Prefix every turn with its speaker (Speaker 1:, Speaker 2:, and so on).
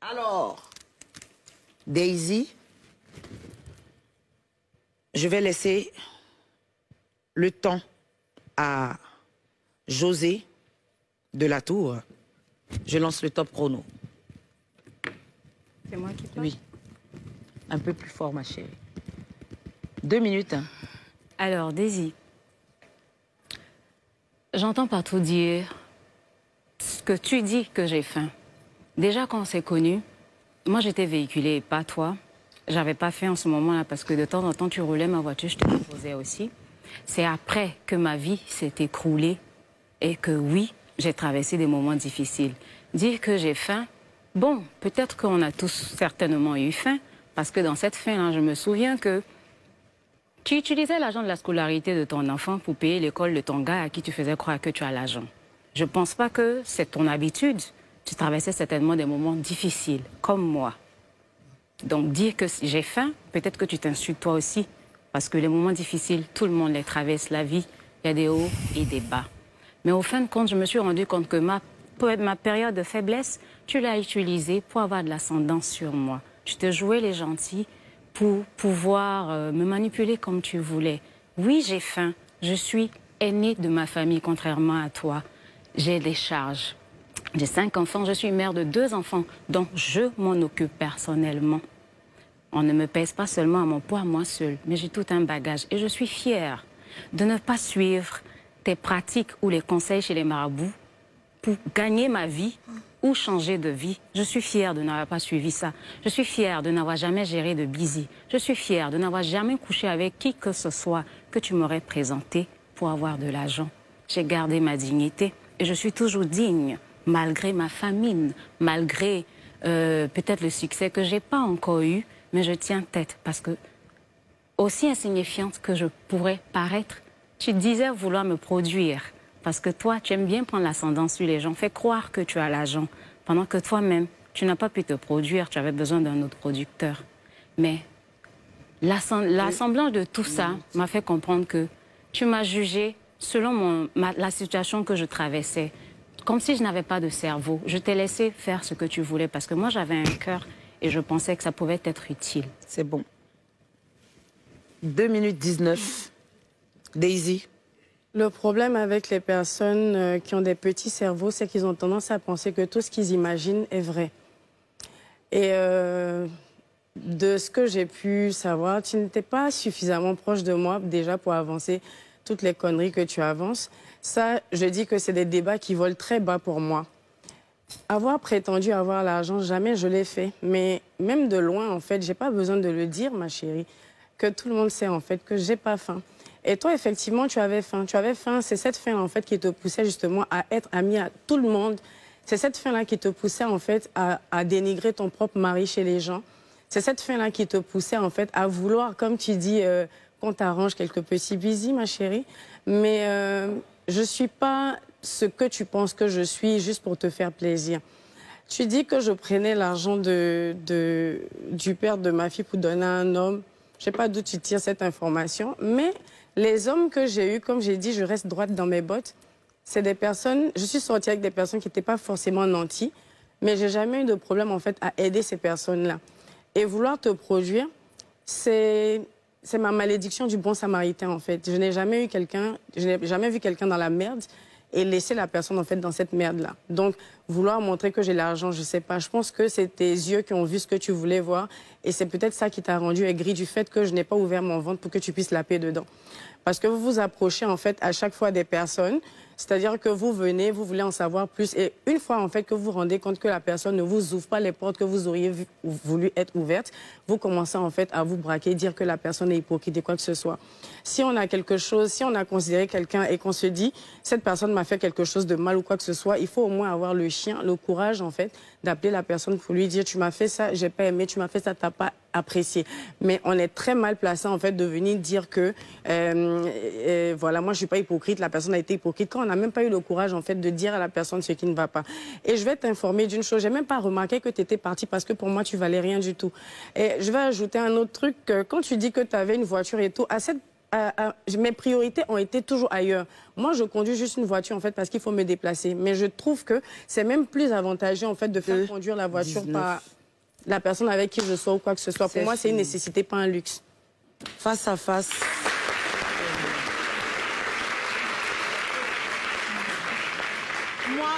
Speaker 1: Alors, Daisy, je vais laisser le temps à José de la Tour. Je lance le top chrono.
Speaker 2: C'est moi qui parle?
Speaker 1: Oui. Un peu plus fort, ma chérie. 2 minutes. Hein.
Speaker 2: Alors, Daisy, j'entends partout dire ce que tu dis que j'ai faim. Déjà, quand on s'est connus, moi, j'étais véhiculée, pas toi. J'avais pas fait en ce moment-là parce que de temps en temps, tu roulais ma voiture, je te proposais aussi. C'est après que ma vie s'est écroulée et que oui, j'ai traversé des moments difficiles. Dire que j'ai faim, bon, peut-être qu'on a tous certainement eu faim parce que dans cette faim-là, je me souviens que tu utilisais l'argent de la scolarité de ton enfant pour payer l'école de ton gars à qui tu faisais croire que tu as l'argent. Je ne pense pas que c'est ton habitude. Tu traversais certainement des moments difficiles, comme moi. Donc dire que j'ai faim, peut-être que tu t'insultes toi aussi. Parce que les moments difficiles, tout le monde les traverse, la vie, il y a des hauts et des bas. Mais au fin de compte, je me suis rendu compte que ma période de faiblesse, tu l'as utilisée pour avoir de l'ascendance sur moi. Tu te jouais les gentils pour pouvoir me manipuler comme tu voulais. Oui, j'ai faim. Je suis aînée de ma famille, contrairement à toi. J'ai des charges. J'ai 5 enfants. Je suis mère de 2 enfants, dont je m'en occupe personnellement. On ne me pèse pas seulement à mon poids, moi seule, mais j'ai tout un bagage. Et je suis fière de ne pas suivre tes pratiques ou les conseils chez les marabouts pour gagner ma vie ou changer de vie. Je suis fière de n'avoir pas suivi ça. Je suis fière de n'avoir jamais géré de busy. Je suis fière de n'avoir jamais couché avec qui que ce soit que tu m'aurais présenté pour avoir de l'argent. J'ai gardé ma dignité et je suis toujours digne, malgré ma famine, malgré peut-être le succès que je n'ai pas encore eu, mais je tiens tête parce que, aussi insignifiante que je pourrais paraître, tu disais vouloir me produire. Parce que toi, tu aimes bien prendre l'ascendant sur les gens. Fais croire que tu as l'argent. Pendant que toi-même, tu n'as pas pu te produire. Tu avais besoin d'un autre producteur. Mais l'assemblage de tout ça m'a fait comprendre que tu m'as jugé selon la situation que je traversais. Comme si je n'avais pas de cerveau. Je t'ai laissé faire ce que tu voulais parce que moi, j'avais un cœur et je pensais que ça pouvait être utile.
Speaker 1: C'est bon. 2 minutes 19. Daisy.
Speaker 3: Le problème avec les personnes qui ont des petits cerveaux, c'est qu'ils ont tendance à penser que tout ce qu'ils imaginent est vrai. Et de ce que j'ai pu savoir, tu n'étais pas suffisamment proche de moi déjà pour avancer toutes les conneries que tu avances. Ça, je dis que c'est des débats qui volent très bas pour moi. Avoir prétendu avoir l'argent, jamais je l'ai fait. Mais même de loin, en fait, j'ai pas besoin de le dire, ma chérie, que tout le monde sait, en fait, que j'ai pas faim. Et toi, effectivement, tu avais faim. Tu avais faim. C'est cette faim, en fait, qui te poussait justement à être ami à tout le monde. C'est cette faim-là qui te poussait, en fait, à dénigrer ton propre mari chez les gens. C'est cette faim-là qui te poussait, en fait, à vouloir, comme tu dis, qu'on t'arrange quelques petits bisous, ma chérie. Mais je suis pas ce que tu penses que je suis juste pour te faire plaisir. Tu dis que je prenais l'argent du père de ma fille pour donner à un homme. Je sais pas d'où tu tires cette information, mais les hommes que j'ai eus, comme j'ai dit, je reste droite dans mes bottes. C'est des personnes, je suis sortie avec des personnes qui n'étaient pas forcément nantis, mais j'ai jamais eu de problème en fait à aider ces personnes-là. Et vouloir te produire, c'est ma malédiction du bon samaritain en fait. Je n'ai jamais vu quelqu'un dans la merde et laisser la personne en fait dans cette merde-là. Donc, vouloir montrer que j'ai l'argent, je sais pas. Je pense que c'est tes yeux qui ont vu ce que tu voulais voir et c'est peut-être ça qui t'a rendu aigri du fait que je n'ai pas ouvert mon ventre pour que tu puisses laper dedans. Parce que vous vous approchez en fait à chaque fois des personnes, c'est-à-dire que vous venez, vous voulez en savoir plus et une fois en fait que vous vous rendez compte que la personne ne vous ouvre pas les portes que vous auriez voulu être ouvertes, vous commencez en fait à vous braquer, dire que la personne est hypocrite et quoi que ce soit. Si on a quelque chose, si on a considéré quelqu'un et qu'on se dit cette personne m'a fait quelque chose de mal ou quoi que ce soit, il faut au moins avoir le chien, le courage en fait d'appeler la personne pour lui dire tu m'as fait ça, j'ai pas aimé, tu m'as fait ça, t'as pas apprécié. Mais on est très mal placé en fait de venir dire que voilà, moi je suis pas hypocrite, la personne a été hypocrite quand on n'a même pas eu le courage en fait de dire à la personne ce qui ne va pas. Et je vais t'informer d'une chose, j'ai même pas remarqué que tu étais partie parce que pour moi tu valais rien du tout. Et je vais ajouter un autre truc, quand tu dis que tu avais une voiture et tout, à cette mes priorités ont été toujours ailleurs. Moi, je conduis juste une voiture, en fait, parce qu'il faut me déplacer. Mais je trouve que c'est même plus avantageux, en fait, de faire conduire la voiture par la personne avec qui je sors ou quoi que ce soit. Pour moi, c'est une nécessité, pas un luxe.
Speaker 1: Face à face. Moi,